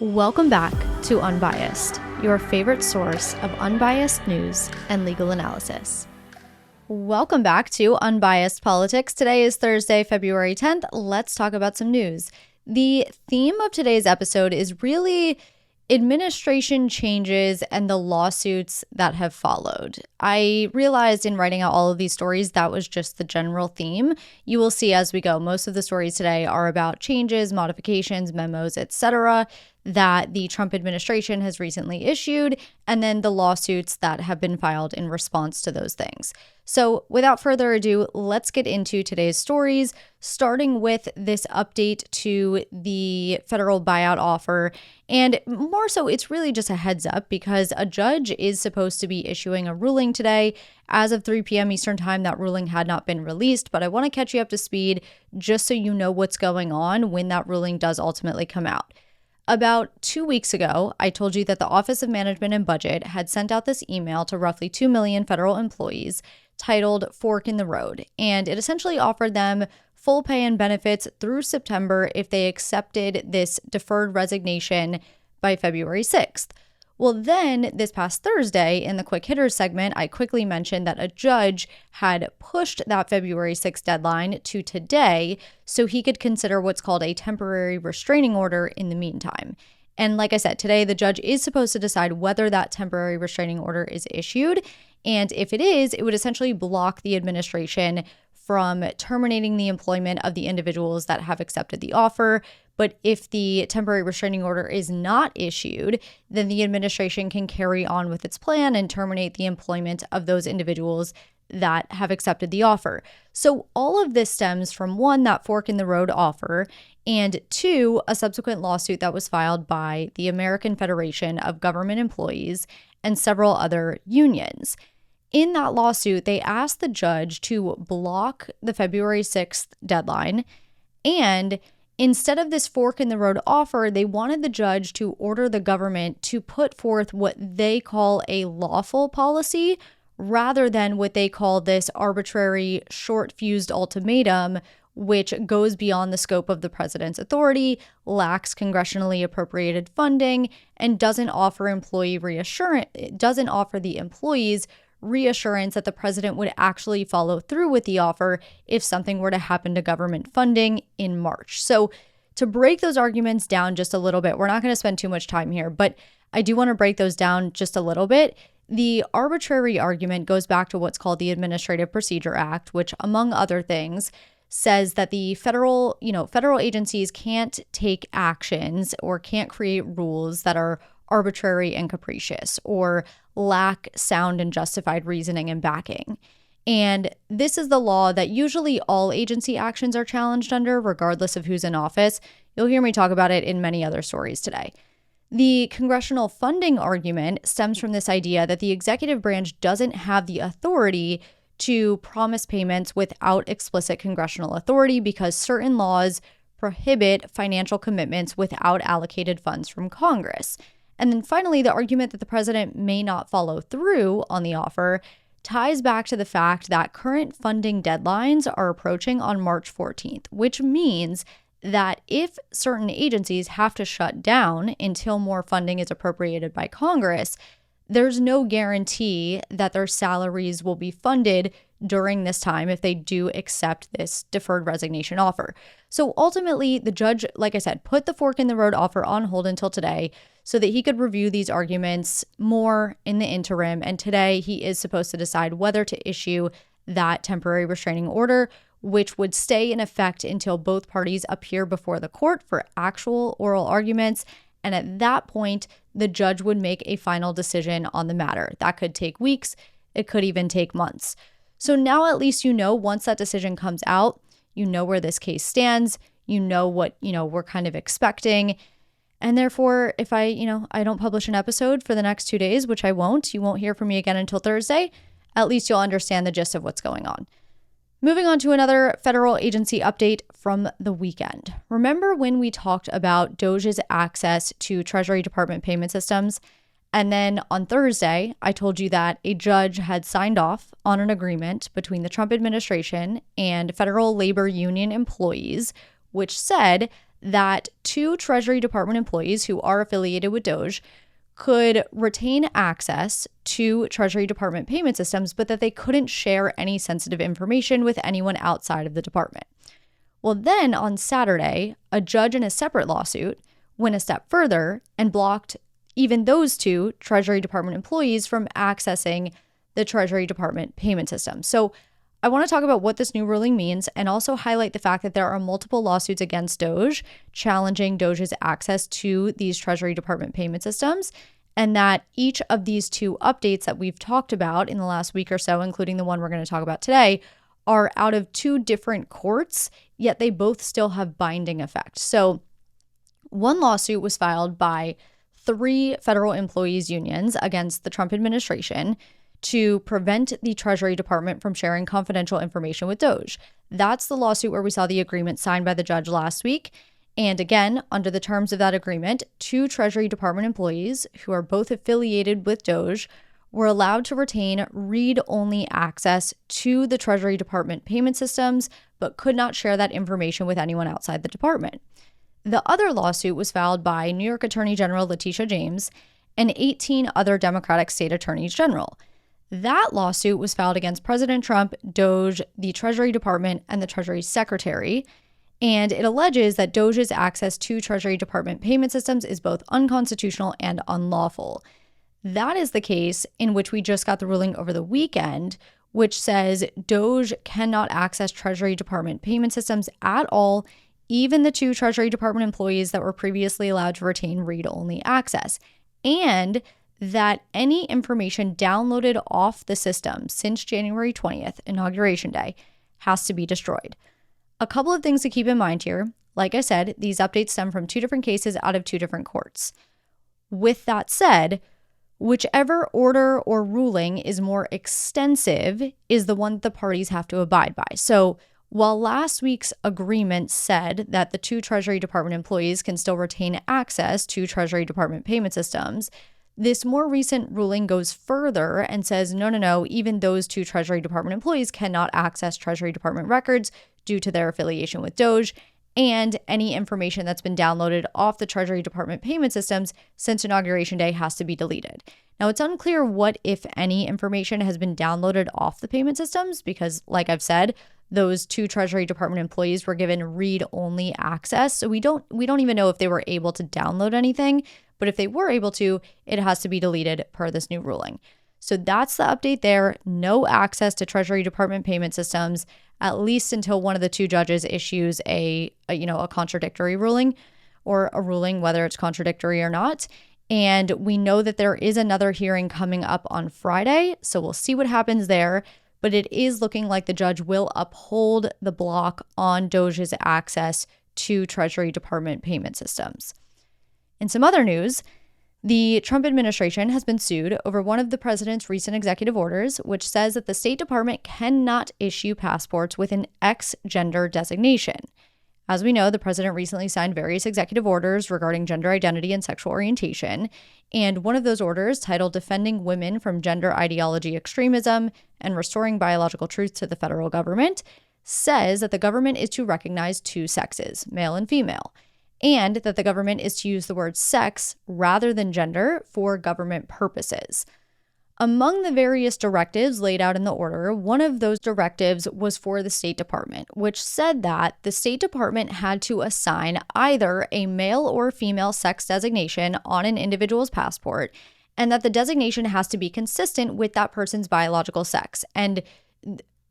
Welcome back to Unbiased, your favorite source of unbiased news and legal analysis. Welcome back to Unbiased Politics. Today is Thursday, February 10th. Let's talk about some news. The theme of today's episode is really administration changes and the lawsuits that have followed. I realized in writing out all of these stories that was just the general theme. You will see as we go, most of the stories today are about changes, modifications, memos, etc. that the Trump administration has recently issued, and then the lawsuits that have been filed in response to those things. So without further ado, let's get into today's stories, starting with this update to the federal buyout offer. And more so, it's really just a heads up because a judge is supposed to be issuing a ruling today. As of 3 p.m. Eastern time, that ruling had not been released, but I want to catch you up to speed just so you know what's going on when that ruling does ultimately come out. About 2 weeks ago, I told you that the Office of Management and Budget had sent out this email to roughly 2 million federal employees titled Fork in the Road, and it essentially offered them full pay and benefits through September if they accepted this deferred resignation by February 6th. Well, then this past Thursday in the Quick Hitters segment, I quickly mentioned that a judge had pushed that February 6th deadline to today so he could consider what's called a temporary restraining order in the meantime. And like I said, today the judge is supposed to decide whether that temporary restraining order is issued. And if it is, it would essentially block the administration from terminating the employment of the individuals that have accepted the offer. But if the temporary restraining order is not issued, then the administration can carry on with its plan and terminate the employment of those individuals that have accepted the offer. So all of this stems from one, that fork in the road offer, and two, a subsequent lawsuit that was filed by the American Federation of Government Employees and several other unions. In that lawsuit, they asked the judge to block the February 6th deadline, and instead of this fork in the road offer, they wanted the judge to order the government to put forth what they call a lawful policy rather than what they call this arbitrary short-fused ultimatum, which goes beyond the scope of the president's authority, lacks congressionally appropriated funding, and doesn't offer the employees reassurance that the president would actually follow through with the offer if something were to happen to government funding in March. So to break those arguments down just a little bit, we're not going to spend too much time here, but I do want to break those down just a little bit. The arbitrary argument goes back to what's called the Administrative Procedure Act, which, among other things, says that the federal agencies can't take actions or can't create rules that are arbitrary and capricious or lack sound and justified reasoning and backing. And this is the law that usually all agency actions are challenged under, regardless of who's in office. You'll hear me talk about it in many other stories today. The congressional funding argument stems from this idea that the executive branch doesn't have the authority to promise payments without explicit congressional authority because certain laws prohibit financial commitments without allocated funds from Congress. And then finally, the argument that the president may not follow through on the offer ties back to the fact that current funding deadlines are approaching on March 14th, which means that if certain agencies have to shut down until more funding is appropriated by Congress, there's no guarantee that their salaries will be funded during this time if they do accept this deferred resignation offer. So ultimately, the judge, like I said, put the fork in the road offer on hold until today so that he could review these arguments more in the interim. And today he is supposed to decide whether to issue that temporary restraining order, which would stay in effect until both parties appear before the court for actual oral arguments. And at that point, the judge would make a final decision on the matter. That could take weeks. It could even take months. So now at least you know, once that decision comes out, you know where this case stands, you know what, we're kind of expecting. And therefore, if I don't publish an episode for the next 2 days, which I won't, you won't hear from me again until Thursday, at least you'll understand the gist of what's going on. Moving on to another federal agency update from the weekend. Remember when we talked about DOGE's access to Treasury Department payment systems? And then on Thursday, I told you that a judge had signed off on an agreement between the Trump administration and federal labor union employees, which said that 2 Treasury Department employees who are affiliated with DOGE could retain access to Treasury Department payment systems, but that they couldn't share any sensitive information with anyone outside of the department. Well, then on Saturday, a judge in a separate lawsuit went a step further and blocked even those 2 Treasury Department employees from accessing the Treasury Department payment system. So I want to talk about what this new ruling means and also highlight the fact that there are multiple lawsuits against DOGE challenging DOGE's access to these Treasury Department payment systems, and that each of these 2 updates that we've talked about in the last week or so, including the one we're going to talk about today, are out of 2 different courts, yet they both still have binding effect. So one lawsuit was filed by 3 federal employees unions against the Trump administration to prevent the Treasury Department from sharing confidential information with DOGE. That's the lawsuit where we saw the agreement signed by the judge last week. And again, under the terms of that agreement, 2 Treasury Department employees who are both affiliated with DOGE were allowed to retain read-only access to the Treasury Department payment systems, but could not share that information with anyone outside the department. The other lawsuit was filed by New York Attorney General Letitia James and 18 other Democratic state attorneys general. That lawsuit was filed against President Trump, DOGE, the Treasury Department, and the Treasury Secretary, and it alleges that DOGE's access to Treasury Department payment systems is both unconstitutional and unlawful. That is the case in which we just got the ruling over the weekend, which says DOGE cannot access Treasury Department payment systems at all, even the 2 Treasury Department employees that were previously allowed to retain read-only access, and that any information downloaded off the system since January 20th, Inauguration Day, has to be destroyed. A couple of things to keep in mind here. Like I said, these updates stem from 2 different cases out of 2 different courts. With that said, whichever order or ruling is more extensive is the one that the parties have to abide by. So while last week's agreement said that the 2 Treasury Department employees can still retain access to Treasury Department payment systems, this more recent ruling goes further and says, no, even those 2 Treasury Department employees cannot access Treasury Department records due to their affiliation with DOGE, and any information that's been downloaded off the Treasury Department payment systems since Inauguration Day has to be deleted. Now, it's unclear what, if any, information has been downloaded off the payment systems because, like I've said, those 2 Treasury Department employees were given read-only access, so we don't even know if they were able to download anything. But if they were able to, it has to be deleted per this new ruling. So that's the update there. No access to Treasury Department payment systems, at least until one of the 2 judges issues a contradictory ruling, or a ruling whether it's contradictory or not. And we know that there is another hearing coming up on Friday, so we'll see what happens there. But it is looking like the judge will uphold the block on DOGE's access to Treasury Department payment systems. In some other news, the Trump administration has been sued over one of the president's recent executive orders, which says that the State Department cannot issue passports with an X gender designation. As we know, the president recently signed various executive orders regarding gender identity and sexual orientation, and one of those orders, titled Defending Women from Gender Ideology Extremism and Restoring Biological Truth to the Federal Government, says that the government is to recognize 2 sexes, male and female, and that the government is to use the word sex rather than gender for government purposes. Among the various directives laid out in the order, one of those directives was for the State Department, which said that the State Department had to assign either a male or female sex designation on an individual's passport, and that the designation has to be consistent with that person's biological sex. And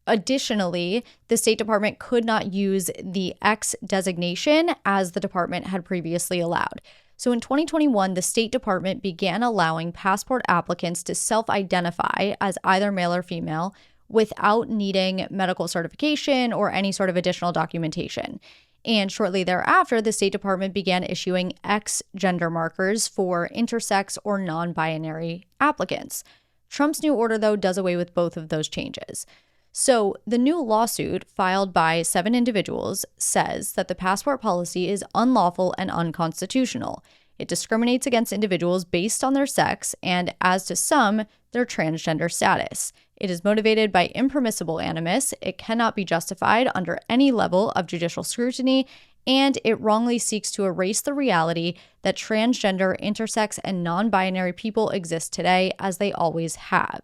additionally, the State Department could not use the X designation as the department had previously allowed. So in 2021, the State Department began allowing passport applicants to self-identify as either male or female without needing medical certification or any sort of additional documentation. And shortly thereafter, the State Department began issuing X gender markers for intersex or non-binary applicants. Trump's new order, though, does away with both of those changes. So the new lawsuit filed by 7 individuals says that the passport policy is unlawful and unconstitutional. It discriminates against individuals based on their sex and, as to some, their transgender status. It is motivated by impermissible animus. It cannot be justified under any level of judicial scrutiny, and it wrongly seeks to erase the reality that transgender, intersex, and non-binary people exist today as they always have.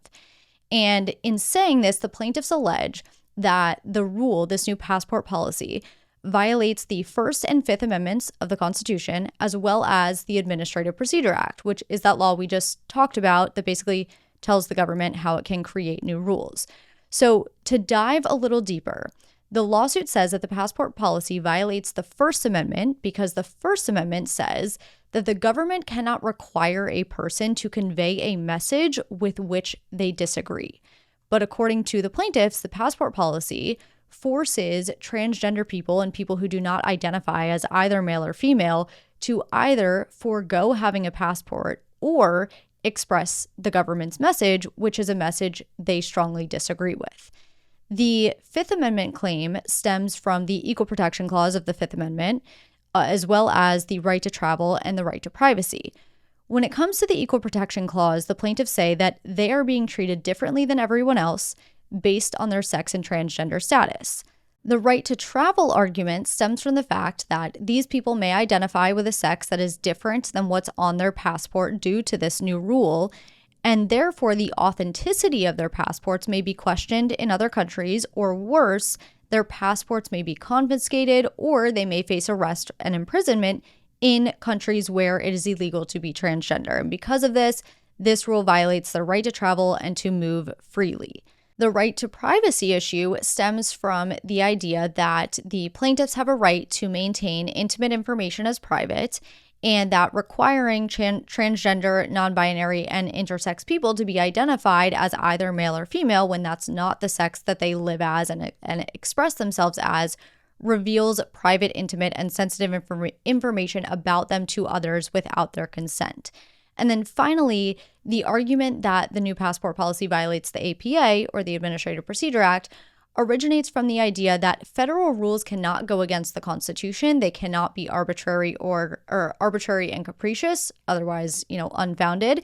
And in saying this, the plaintiffs allege that the rule, this new passport policy, violates the First and Fifth Amendments of the Constitution, as well as the Administrative Procedure Act, which is that law we just talked about that basically tells the government how it can create new rules. So to dive a little deeper, the lawsuit says that the passport policy violates the First Amendment because the First Amendment says that the government cannot require a person to convey a message with which they disagree. But according to the plaintiffs, the passport policy forces transgender people and people who do not identify as either male or female to either forego having a passport or express the government's message, which is a message they strongly disagree with. The Fifth Amendment claim stems from the Equal Protection Clause of the Fifth Amendment, as well as the right to travel and the right to privacy. When it comes to the Equal Protection Clause, the plaintiffs say that they are being treated differently than everyone else based on their sex and transgender status. The right to travel argument stems from the fact that these people may identify with a sex that is different than what's on their passport due to this new rule, and therefore the authenticity of their passports may be questioned in other countries, or worse, their passports may be confiscated, or they may face arrest and imprisonment in countries where it is illegal to be transgender. And because of this, this rule violates their right to travel and to move freely. The right to privacy issue stems from the idea that the plaintiffs have a right to maintain intimate information as private, and that requiring transgender, non-binary, and intersex people to be identified as either male or female when that's not the sex that they live as and express themselves as reveals private, intimate, and sensitive information about them to others without their consent. And then finally, the argument that the new passport policy violates the APA, or the Administrative Procedure Act, originates from the idea that federal rules cannot go against the Constitution. They cannot be arbitrary or arbitrary and capricious, otherwise, unfounded,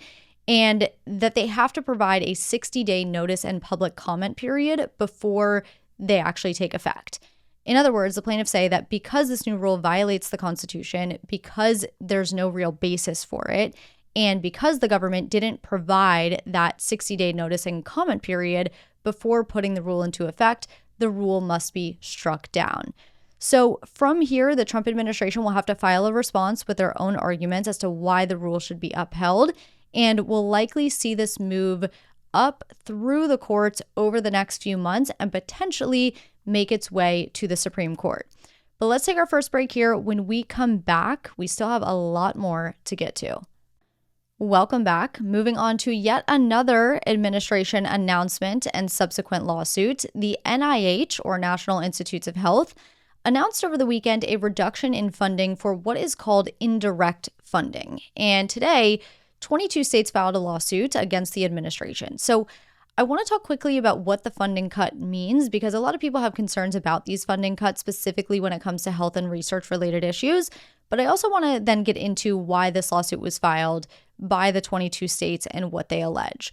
and that they have to provide a 60-day notice and public comment period before they actually take effect. In other words, the plaintiffs say that because this new rule violates the Constitution, because there's no real basis for it, and because the government didn't provide that 60-day notice and comment period before putting the rule into effect, the rule must be struck down. So from here, the Trump administration will have to file a response with their own arguments as to why the rule should be upheld, and we'll likely see this move up through the courts over the next few months and potentially make its way to the Supreme Court. But let's take our first break here. When we come back, we still have a lot more to get to. Welcome back. Moving on to yet another administration announcement and subsequent lawsuit. The NIH, or National Institutes of Health, announced over the weekend a reduction in funding for what is called indirect funding. And today, 22 states filed a lawsuit against the administration. So I want to talk quickly about what the funding cut means, because a lot of people have concerns about these funding cuts, specifically when it comes to health and research related issues. But I also want to then get into why this lawsuit was filed by the 22 states and what they allege.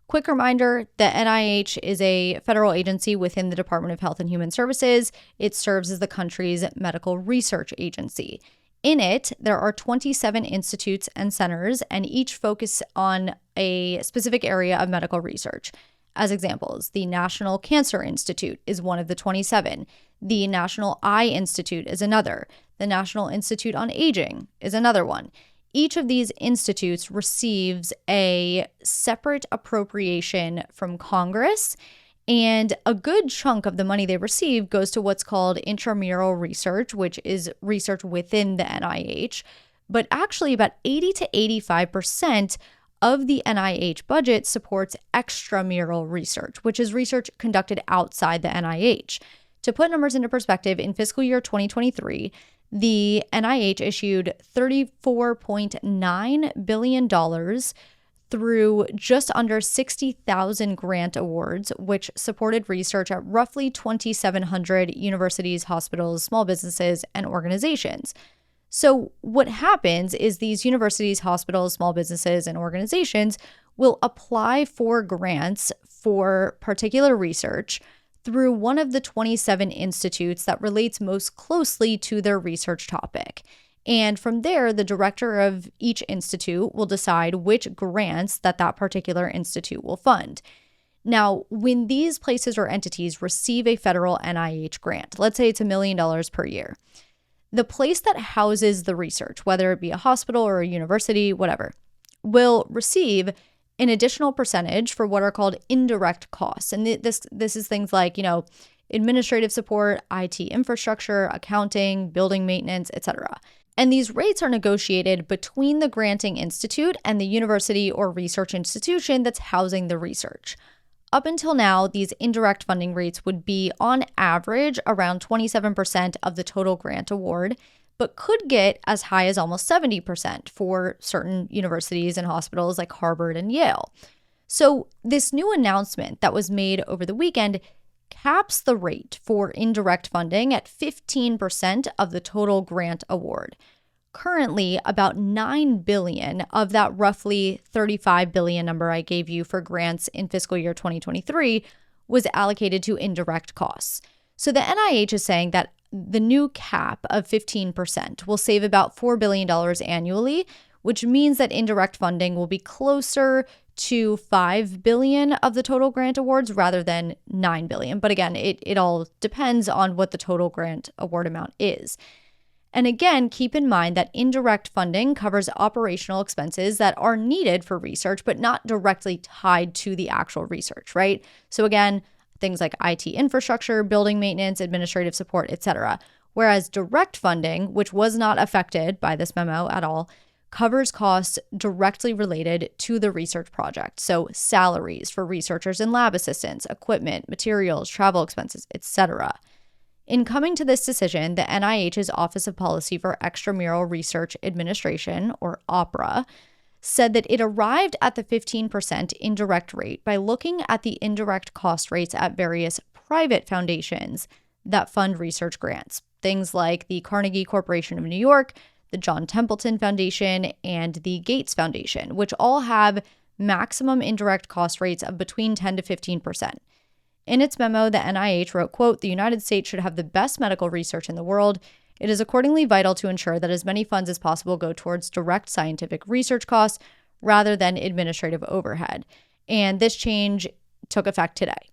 Quick reminder, the NIH is a federal agency within the Department of Health and Human Services. It serves as the country's medical research agency. In it, there are 27 institutes and centers, and each focus on a specific area of medical research. As examples, the National Cancer Institute is one of the 27. The National Eye Institute is another. The National Institute on Aging is another one. Each of these institutes receives a separate appropriation from Congress, and a good chunk of the money they receive goes to what's called intramural research, which is research within the NIH. But actually, about 80 to 85% of the NIH budget supports extramural research, which is research conducted outside the NIH. To put numbers into perspective, in fiscal year 2023, the NIH issued $34.9 billion through just under 60,000 grant awards, which supported research at roughly 2,700 universities, hospitals, small businesses, and organizations. So what happens is these universities, hospitals, small businesses, and organizations will apply for grants for particular research through one of the 27 institutes that relates most closely to their research topic. And from there, the director of each institute will decide which grants that particular institute will fund. Now, when these places or entities receive a federal NIH grant, let's say it's $1 million per year, the place that houses the research, whether it be a hospital or a university, whatever, will receive an additional percentage for what are called indirect costs. And this is things like, administrative support, IT infrastructure, accounting, building maintenance, etc. And these rates are negotiated between the granting institute and the university or research institution that's housing the research. Up until now, these indirect funding rates would be, on average, around 27% of the total grant award, but could get as high as almost 70% for certain universities and hospitals like Harvard and Yale. So this new announcement that was made over the weekend caps the rate for indirect funding at 15% of the total grant award. Currently, about $9 billion of that roughly $35 billion number I gave you for grants in fiscal year 2023 was allocated to indirect costs. So the NIH is saying that the new cap of 15% will save about $4 billion annually, which means that indirect funding will be closer to $5 billion of the total grant awards rather than $9 billion. But again, it all depends on what the total grant award amount is. And again, keep in mind that indirect funding covers operational expenses that are needed for research, but not directly tied to the actual research, right? So again, things like IT infrastructure, building maintenance, administrative support, etc. Whereas direct funding, which was not affected by this memo at all, covers costs directly related to the research project. So salaries for researchers and lab assistants, equipment, materials, travel expenses, etc. In coming to this decision, the NIH's Office of Policy for Extramural Research Administration, or OPRA, said that it arrived at the 15% indirect rate by looking at the indirect cost rates at various private foundations that fund research grants, things like the Carnegie Corporation of New York, the John Templeton Foundation, and the Gates Foundation, which all have maximum indirect cost rates of between 10 to 15%. In its memo, the NIH wrote, quote, "The United States should have the best medical research in the world. It is accordingly vital to ensure that as many funds as possible go towards direct scientific research costs rather than administrative overhead." And this change took effect today.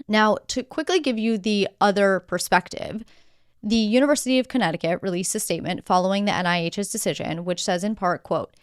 Now, to quickly give you the other perspective, the University of Connecticut released a statement following the NIH's decision, which says in part, quote,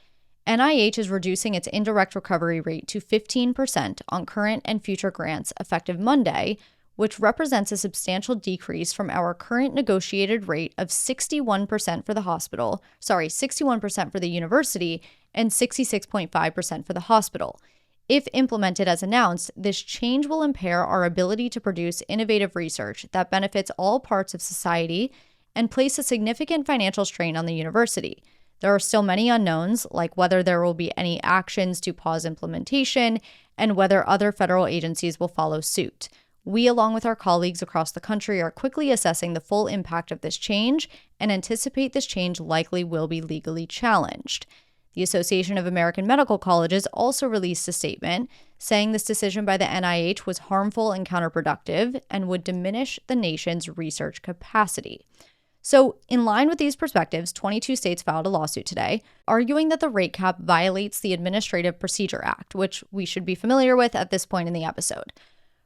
"NIH is reducing its indirect recovery rate to 15% on current and future grants effective Monday, which represents a substantial decrease from our current negotiated rate of 61% for the 61% for the university and 66.5% for the hospital. If implemented as announced, this change will impair our ability to produce innovative research that benefits all parts of society and place a significant financial strain on the university. There are still many unknowns, like whether there will be any actions to pause implementation and whether other federal agencies will follow suit. We, along with our colleagues across the country, are quickly assessing the full impact of this change and anticipate this change likely will be legally challenged." The Association of American Medical Colleges also released a statement saying this decision by the NIH was harmful and counterproductive and would diminish the nation's research capacity. So, in line with these perspectives, 22 states filed a lawsuit today, arguing that the rate cap violates the Administrative Procedure Act, which we should be familiar with at this point in the episode.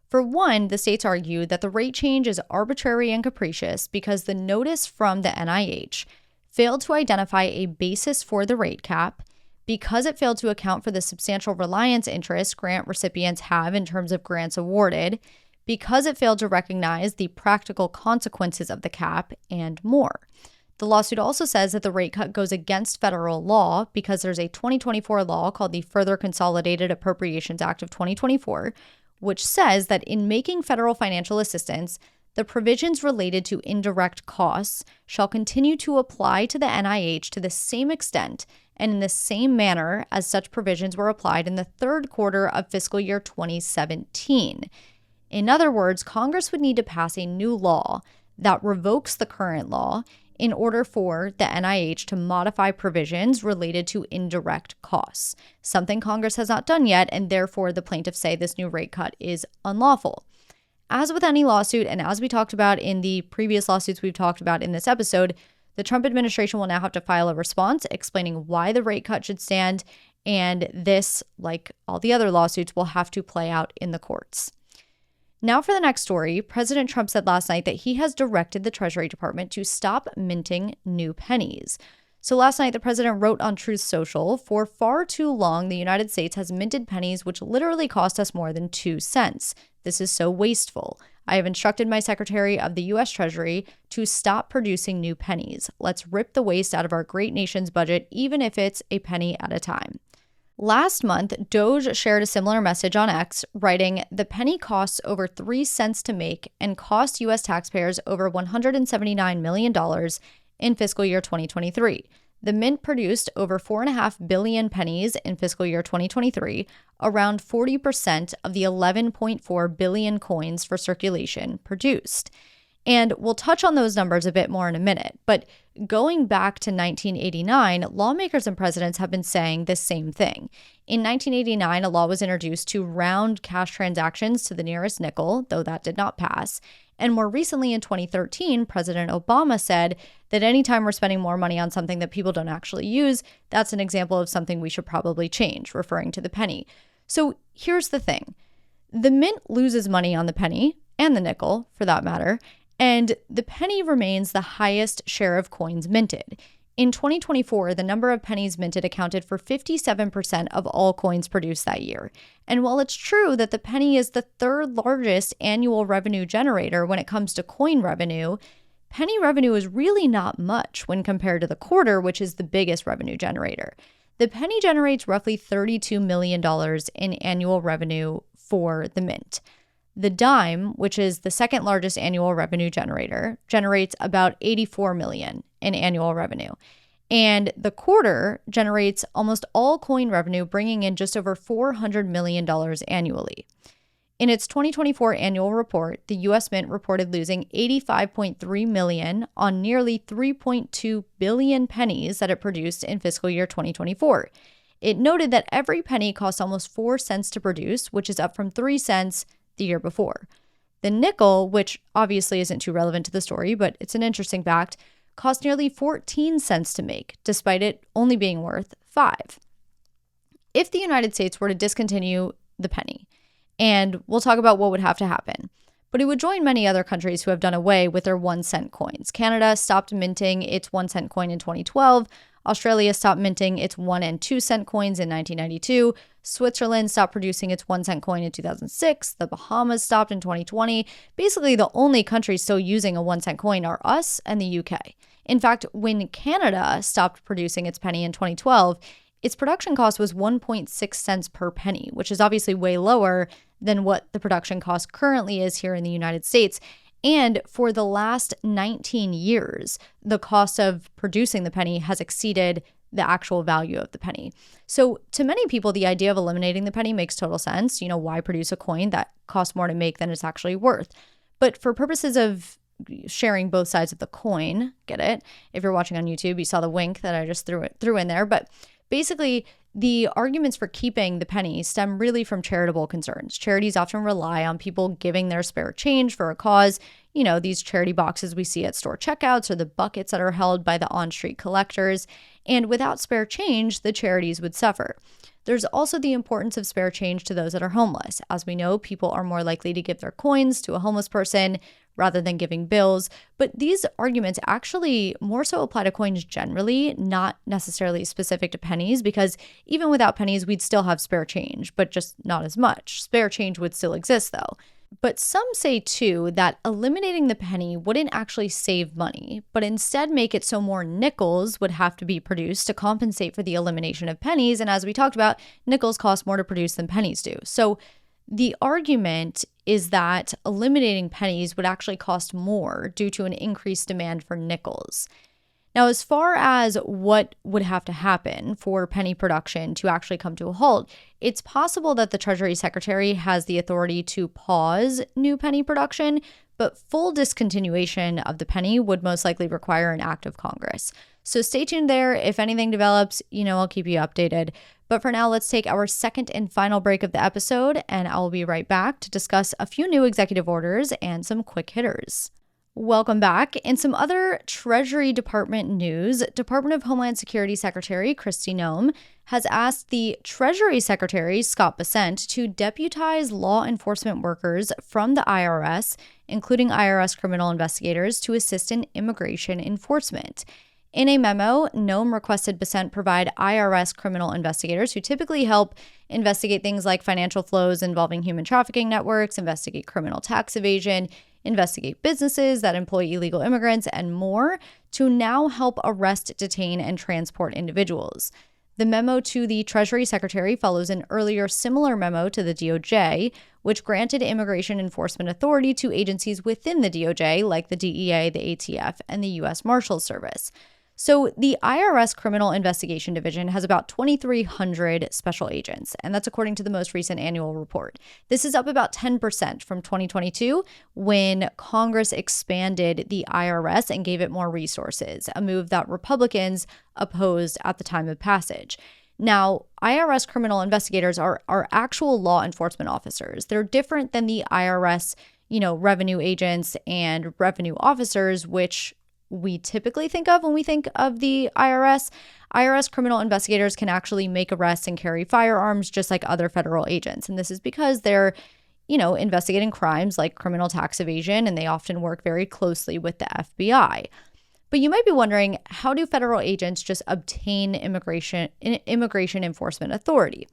For one, the states argued that the rate change is arbitrary and capricious because the notice from the NIH failed to identify a basis for the rate cap, because it failed to account for the substantial reliance interest grant recipients have in terms of grants awarded, because it failed to recognize the practical consequences of the cap, and more. The lawsuit also says that the rate cut goes against federal law because there's a 2024 law called the Further Consolidated Appropriations Act of 2024, which says that in making federal financial assistance, the provisions related to indirect costs shall continue to apply to the NIH to the same extent and in the same manner as such provisions were applied in the third quarter of fiscal year 2017. In other words, Congress would need to pass a new law that revokes the current law in order for the NIH to modify provisions related to indirect costs, something Congress has not done yet, and therefore the plaintiffs say this new rate cut is unlawful. As with any lawsuit, and as we talked about in the previous lawsuits we've talked about in this episode, the Trump administration will now have to file a response explaining why the rate cut should stand, and this, like all the other lawsuits, will have to play out in the courts. Now for the next story, President Trump said last night that he has directed the Treasury Department to stop minting new pennies. So last night, the president wrote on Truth Social, "For far too long, the United States has minted pennies which literally cost us more than 2 cents. This is so wasteful. I have instructed my Secretary of the U.S. Treasury to stop producing new pennies. Let's rip the waste out of our great nation's budget, even if it's a penny at a time." Last month, DOGE shared a similar message on X, writing, "The penny costs over 3 cents to make and cost U.S. taxpayers over $179 million in fiscal year 2023. The mint produced over 4.5 billion pennies in fiscal year 2023, around 40% of the 11.4 billion coins for circulation produced." And we'll touch on those numbers a bit more in a minute. But going back to 1989, lawmakers and presidents have been saying the same thing. In 1989, a law was introduced to round cash transactions to the nearest nickel, though that did not pass. And more recently, in 2013, President Obama said that anytime we're spending more money on something that people don't actually use, that's an example of something we should probably change, referring to the penny. So here's the thing. The mint loses money on the penny, and the nickel, for that matter, and the penny remains the highest share of coins minted. In 2024, the number of pennies minted accounted for 57% of all coins produced that year. And while it's true that the penny is the third largest annual revenue generator when it comes to coin revenue, penny revenue is really not much when compared to the quarter, which is the biggest revenue generator. The penny generates roughly $32 million in annual revenue for the mint. The dime, which is the second largest annual revenue generator, generates about $84 million in annual revenue. And the quarter generates almost all coin revenue, bringing in just over $400 million annually. In its 2024 annual report, the U.S. Mint reported losing $85.3 million on nearly 3.2 billion pennies that it produced in fiscal year 2024. It noted that every penny cost almost 4 cents to produce, which is up from 3 cents the year before. The nickel, which obviously isn't too relevant to the story, but it's an interesting fact, cost nearly 14 cents to make, despite it only being worth 5. If the United States were to discontinue the penny, and we'll talk about what would have to happen, but it would join many other countries who have done away with their 1 cent coins. Canada stopped minting its 1 cent coin in 2012. Australia stopped minting its 1 and 2 cent coins in 1992. Switzerland stopped producing its 1 cent coin in 2006. The Bahamas stopped in 2020. Basically, the only countries still using a 1 cent coin are us and the UK. In fact, when Canada stopped producing its penny in 2012, its production cost was 1.6 cents per penny, which is obviously way lower than what the production cost currently is here in the United States. And for the last 19 years, the cost of producing the penny has exceeded the actual value of the penny. So to many people, the idea of eliminating the penny makes total sense. You know, why produce a coin that costs more to make than it's actually worth? But for purposes of sharing both sides of the coin, get it? If you're watching on YouTube, you saw the wink that I just threw in there. But basically, the arguments for keeping the penny stem really from charitable concerns. Charities often rely on people giving their spare change for a cause. You know, these charity boxes we see at store checkouts or the buckets that are held by the on-street collectors. And without spare change, the charities would suffer. There's also the importance of spare change to those that are homeless. As we know, people are more likely to give their coins to a homeless person rather than giving bills. But these arguments actually more so apply to coins generally, not necessarily specific to pennies, because even without pennies, we'd still have spare change, but just not as much. Spare change would still exist though. But some say too that eliminating the penny wouldn't actually save money, but instead make it so more nickels would have to be produced to compensate for the elimination of pennies. And as we talked about, nickels cost more to produce than pennies do. So the argument is that eliminating pennies would actually cost more due to an increased demand for nickels. Now, as far as what would have to happen for penny production to actually come to a halt, it's possible that the Treasury Secretary has the authority to pause new penny production, but full discontinuation of the penny would most likely require an act of Congress. So stay tuned there. If anything develops, I'll keep you updated. But for now, let's take our second and final break of the episode, and I'll be right back to discuss a few new executive orders and some quick hitters. Welcome back. In some other Treasury Department news, Department of Homeland Security Secretary Kristi Noem has asked the Treasury Secretary, Scott Bessent, to deputize law enforcement workers from the IRS, including IRS criminal investigators, to assist in immigration enforcement. In a memo, Noem requested Bessent provide IRS criminal investigators who typically help investigate things like financial flows involving human trafficking networks, investigate criminal tax evasion, investigate businesses that employ illegal immigrants, and more, to now help arrest, detain, and transport individuals. The memo to the Treasury Secretary follows an earlier similar memo to the DOJ, which granted immigration enforcement authority to agencies within the DOJ, like the DEA, the ATF, and the U.S. Marshals Service. So the IRS Criminal Investigation Division has about 2,300 special agents, and that's according to the most recent annual report. This is up about 10% from 2022, when Congress expanded the IRS and gave it more resources, a move that Republicans opposed at the time of passage. Now, IRS criminal investigators are actual law enforcement officers. They're different than the IRS, revenue agents and revenue officers, which we typically think of when we think of the IRS. IRS criminal investigators can actually make arrests and carry firearms just like other federal agents. And this is because they're, investigating crimes like criminal tax evasion, and they often work very closely with the FBI. But you might be wondering, how do federal agents just obtain immigration enforcement authority?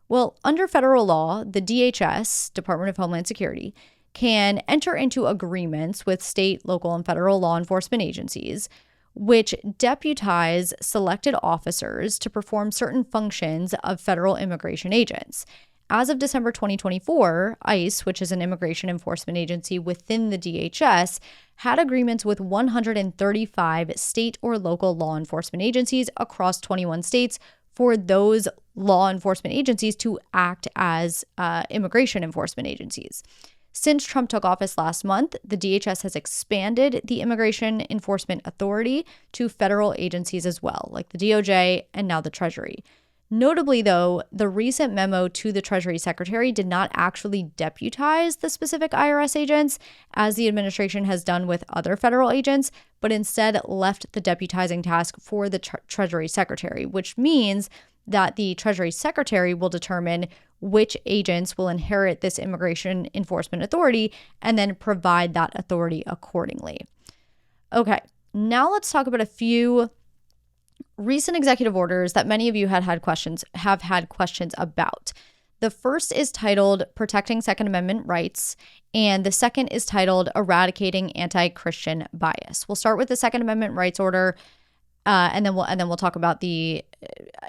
Well, under federal law, the DHS, Department of Homeland Security, can enter into agreements with state, local, and federal law enforcement agencies, which deputize selected officers to perform certain functions of federal immigration agents. As of December 2024, ICE, which is an immigration enforcement agency within the DHS, had agreements with 135 state or local law enforcement agencies across 21 states for those law enforcement agencies to act as immigration enforcement agencies. Since Trump took office last month, the DHS has expanded the Immigration Enforcement Authority to federal agencies as well, like the DOJ and now the Treasury. Notably, though, the recent memo to the Treasury Secretary did not actually deputize the specific IRS agents, as the administration has done with other federal agents, but instead left the deputizing task for the Treasury Secretary, which means that the Treasury Secretary will determine which agents will inherit this immigration enforcement authority and then provide that authority accordingly. Okay, now let's talk about a few recent executive orders that many of you have had questions about. The first is titled Protecting Second Amendment Rights, and the second is titled Eradicating Anti-Christian Bias. We'll start with the Second Amendment Rights Order, and then we'll talk about the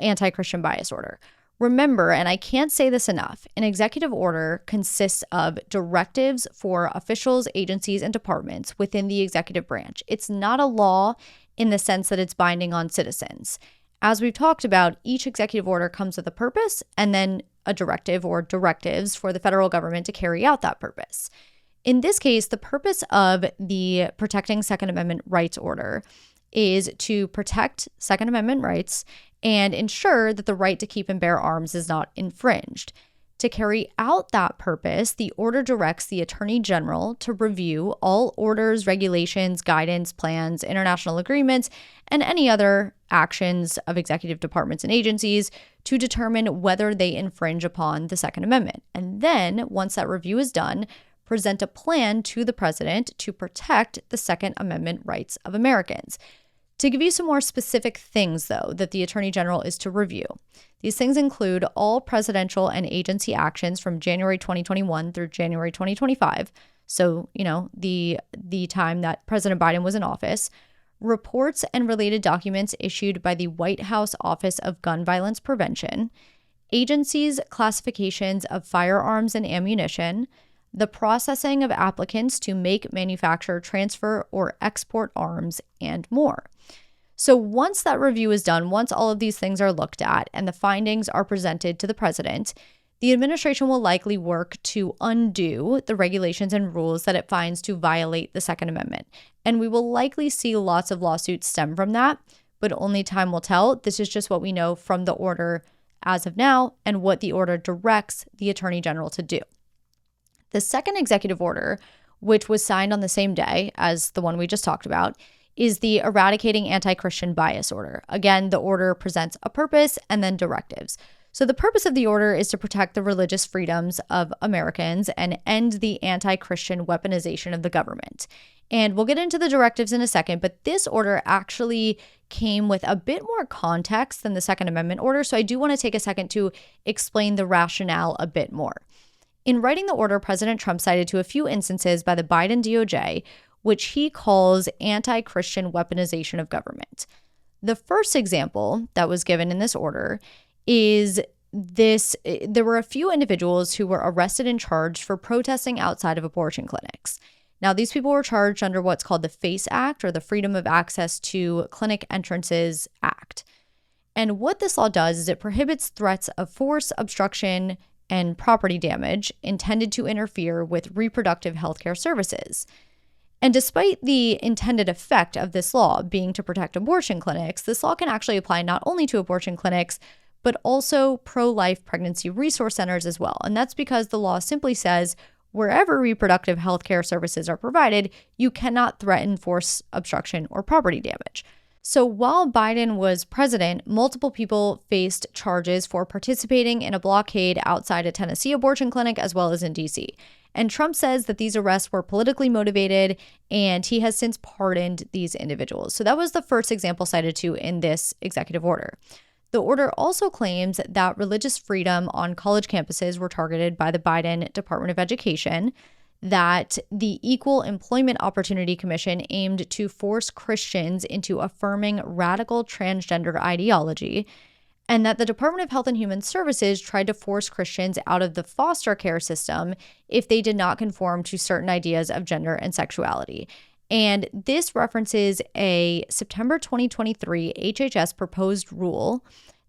Anti-Christian Bias Order. Remember, and I can't say this enough, an executive order consists of directives for officials, agencies, and departments within the executive branch. It's not a law in the sense that it's binding on citizens. As we've talked about, each executive order comes with a purpose and then a directive or directives for the federal government to carry out that purpose. In this case, the purpose of the Protecting Second Amendment Rights Order is to protect Second Amendment rights and ensure that the right to keep and bear arms is not infringed. To carry out that purpose, the order directs the Attorney General to review all orders, regulations, guidance, plans, international agreements, and any other actions of executive departments and agencies to determine whether they infringe upon the Second Amendment. And then, once that review is done, present a plan to the president to protect the Second Amendment rights of Americans. To give you some more specific things, though, that the Attorney General is to review, these things include all presidential and agency actions from January 2021 through January 2025, so, the time that President Biden was in office, reports and related documents issued by the White House Office of Gun Violence Prevention, agencies' classifications of firearms and ammunition, the processing of applicants to make, manufacture, transfer, or export arms, and more. So once that review is done, once all of these things are looked at and the findings are presented to the president the administration will likely work to undo the regulations and rules that it finds to violate the Second Amendment. And we will likely see lots of lawsuits stem from that, but only time will tell. This is just what we know from the order as of now and what the order directs the Attorney General to do. The second executive order, which was signed on the same day as the one we just talked about, is the Eradicating Anti-Christian Bias Order. Again, the order presents a purpose and then directives. So the purpose of the order is to protect the religious freedoms of Americans and end the anti-Christian weaponization of the government. And we'll get into the directives in a second, but this order actually came with a bit more context than the Second Amendment order, so I do want to take a second to explain the rationale a bit more. In writing the order, President Trump cited to a few instances by the Biden DOJ, which he calls anti-Christian weaponization of government. The first example that was given in this order is this: there were a few individuals who were arrested and charged for protesting outside of abortion clinics. Now, these people were charged under what's called the FACE Act, or the Freedom of Access to Clinic Entrances Act. And what this law does is it prohibits threats of force, obstruction, and property damage intended to interfere with reproductive healthcare services. And despite the intended effect of this law being to protect abortion clinics, this law can actually apply not only to abortion clinics, but also pro-life pregnancy resource centers as well. And that's because the law simply says wherever reproductive healthcare services are provided, you cannot threaten force, obstruction, or property damage. So while Biden was president, multiple people faced charges for participating in a blockade outside a Tennessee abortion clinic as well as in D.C. And Trump says that these arrests were politically motivated, and he has since pardoned these individuals. So that was the first example cited to in this executive order. The order also claims that religious freedom on college campuses were targeted by the Biden Department of Education, that the Equal Employment Opportunity Commission aimed to force Christians into affirming radical transgender ideology, and that the Department of Health and Human Services tried to force Christians out of the foster care system if they did not conform to certain ideas of gender and sexuality. And this references a September 2023 HHS proposed rule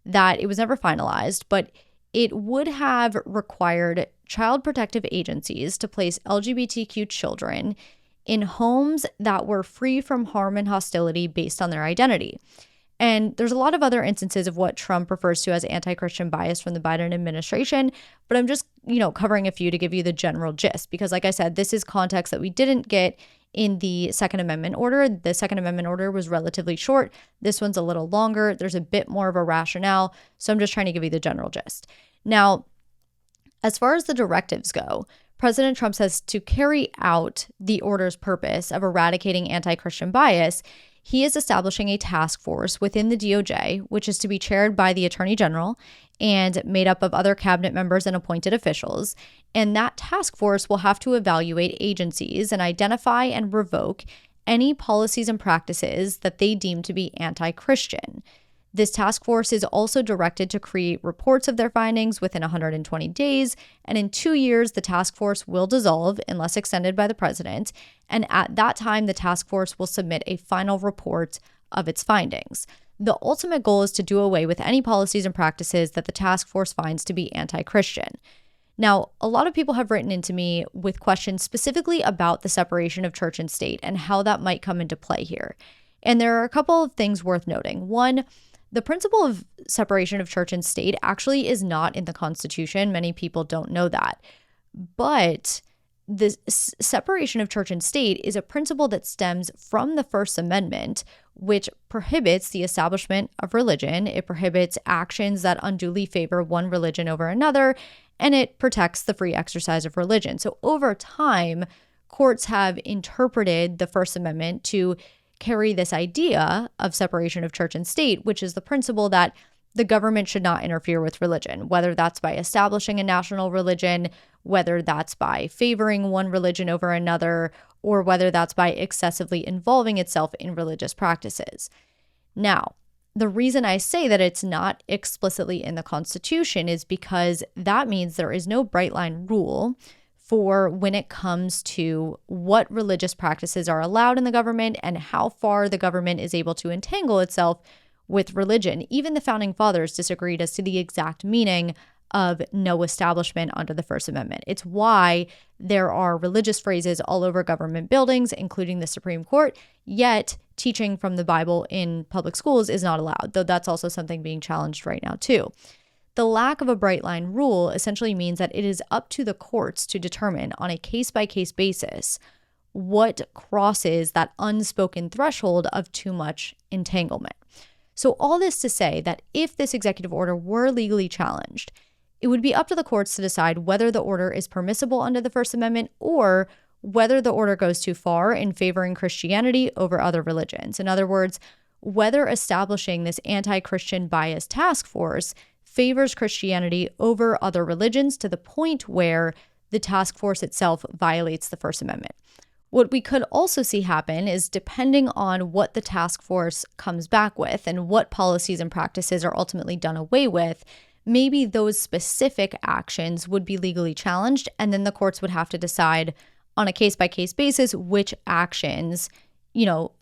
that it was never finalized, but it would have required child protective agencies to place LGBTQ children in homes that were free from harm and hostility based on their identity. And there's a lot of other instances of what Trump refers to as anti-Christian bias from the Biden administration, but I'm just, covering a few to give you the general gist, because like I said, this is context that we didn't get in the Second Amendment order. The Second Amendment order was relatively short. This one's a little longer. There's a bit more of a rationale, so I'm just trying to give you the general gist. Now, as far as the directives go, President Trump says to carry out the order's purpose of eradicating anti-Christian bias, he is establishing a task force within the DOJ, which is to be chaired by the Attorney General and made up of other cabinet members and appointed officials. And that task force will have to evaluate agencies and identify and revoke any policies and practices that they deem to be anti-Christian. This task force is also directed to create reports of their findings within 120 days, and in 2 years, the task force will dissolve unless extended by the president, and at that time, the task force will submit a final report of its findings. The ultimate goal is to do away with any policies and practices that the task force finds to be anti-Christian. Now, a lot of people have written into me with questions specifically about the separation of church and state and how that might come into play here. And there are a couple of things worth noting. One, the principle of separation of church and state actually is not in the Constitution. Many people don't know that. But the separation of church and state is a principle that stems from the First Amendment, which prohibits the establishment of religion. It prohibits actions that unduly favor one religion over another, and it protects the free exercise of religion. So over time, courts have interpreted the First Amendment to carry this idea of separation of church and state, which is the principle that the government should not interfere with religion, whether that's by establishing a national religion, whether that's by favoring one religion over another, or whether that's by excessively involving itself in religious practices. Now, the reason I say that it's not explicitly in the Constitution is because that means there is no bright line rule for when it comes to what religious practices are allowed in the government and how far the government is able to entangle itself with religion. Even the founding fathers disagreed as to the exact meaning of no establishment under the First Amendment. It's why there are religious phrases all over government buildings, including the Supreme Court, yet teaching from the Bible in public schools is not allowed, though that's also something being challenged right now too. The lack of a bright line rule essentially means that it is up to the courts to determine on a case-by-case basis what crosses that unspoken threshold of too much entanglement. So all this to say that if this executive order were legally challenged, it would be up to the courts to decide whether the order is permissible under the First Amendment or whether the order goes too far in favoring Christianity over other religions. In other words, whether establishing this anti-Christian bias task force favors Christianity over other religions to the point where the task force itself violates the First Amendment. What we could also see happen is, depending on what the task force comes back with and what policies and practices are ultimately done away with, maybe those specific actions would be legally challenged, and then the courts would have to decide on a case-by-case basis which actions,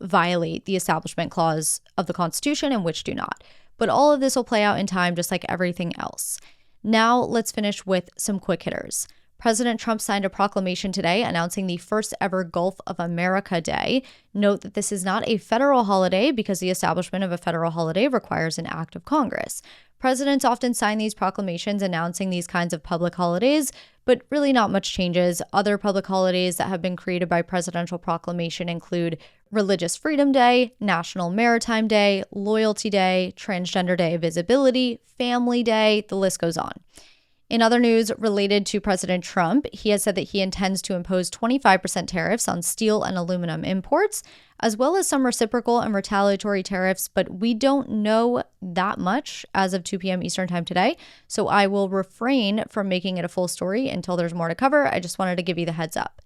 violate the Establishment Clause of the Constitution and which do not. But all of this will play out in time, just like everything else. Now let's finish with some quick hitters. President Trump signed a proclamation today announcing the first ever Gulf of America Day. Note that this is not a federal holiday because the establishment of a federal holiday requires an act of Congress. Presidents often sign these proclamations announcing these kinds of public holidays, but really not much changes. Other public holidays that have been created by presidential proclamation include Religious Freedom Day, National Maritime Day, Loyalty Day, Transgender Day, Visibility, Family Day, the list goes on. In other news related to President Trump, he has said that he intends to impose 25% tariffs on steel and aluminum imports, as well as some reciprocal and retaliatory tariffs, but we don't know that much as of 2 p.m. Eastern Time today, so I will refrain from making it a full story until there's more to cover. I just wanted to give you the heads up.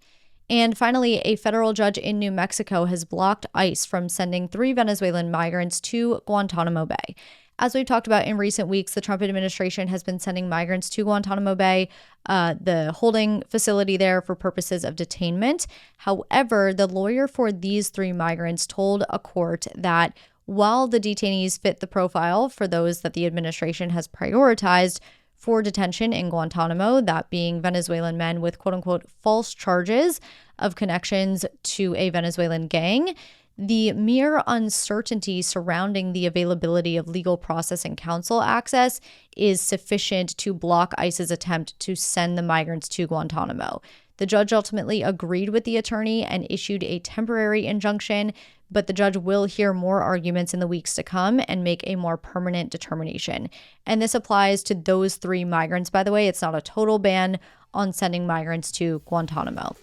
And finally, a federal judge in New Mexico has blocked ICE from sending 3 Venezuelan migrants to Guantanamo Bay. As we've talked about in recent weeks, the Trump administration has been sending migrants to Guantanamo Bay, the holding facility there, for purposes of detainment. However, the lawyer for these 3 migrants told a court that while the detainees fit the profile for those that the administration has prioritized for detention in Guantanamo, that being Venezuelan men with quote-unquote false charges of connections to a Venezuelan gang, the mere uncertainty surrounding the availability of legal process and counsel access is sufficient to block ICE's attempt to send the migrants to Guantanamo. The judge ultimately agreed with the attorney and issued a temporary injunction, but the judge will hear more arguments in the weeks to come and make a more permanent determination. And this applies to those 3 migrants, by the way. It's not a total ban on sending migrants to Guantanamo.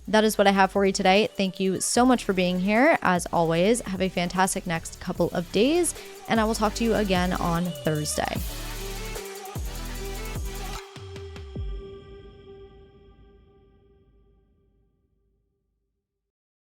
That is what I have for you today. Thank you so much for being here. As always, have a fantastic next couple of days, and I will talk to you again on Thursday.